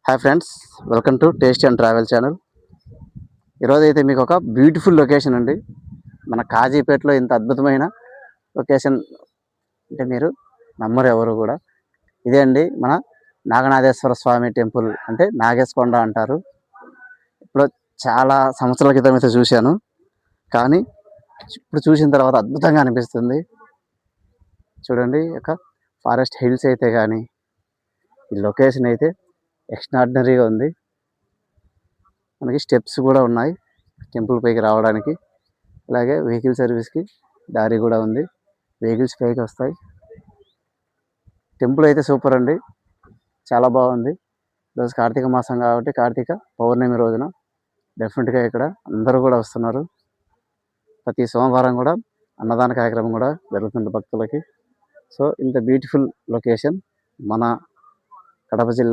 Hi friends, welcome to tasty and travel channel. ఈరోజు అయితే మీకు ఒక బ్యూటిఫుల్ లొకేషన్ అండి. మన కాజీపేటలో ఇంత అద్భుతమైన లొకేషన్ అంటే మీరు నమ్మరు ఎవరు కూడా. ఇదే అండి మన నాగనాథేశ్వర స్వామి టెంపుల్, అంటే నాగేశ్కొండ అంటారు. ఇప్పుడు చాలా సంవత్సరాల క్రితం అయితే చూశాను, కానీ ఇప్పుడు చూసిన తర్వాత అద్భుతంగా అనిపిస్తుంది. చూడండి, ఒక ఫారెస్ట్ హిల్స్ అయితే కానీ ఈ లొకేషన్ అయితే ఎక్స్ట్రాడినరీగా ఉంది. మనకి స్టెప్స్ కూడా ఉన్నాయి టెంపుల్ పైకి రావడానికి. అలాగే వెహికల్ సర్వీస్కి దారి కూడా ఉంది, వెహికల్స్ పైకి వస్తాయి. టెంపుల్ అయితే సూపర్ అండి, చాలా బాగుంది. ఈరోజు కార్తీక మాసం కాబట్టి కార్తీక పౌర్ణమి రోజున డెఫినెట్గా ఇక్కడ అందరూ కూడా వస్తున్నారు. ప్రతి సోమవారం కూడా అన్నదాన కార్యక్రమం కూడా జరుగుతుంది భక్తులకి. సో ఇంత బ్యూటిఫుల్ లొకేషన్ మన కడప జిల్లా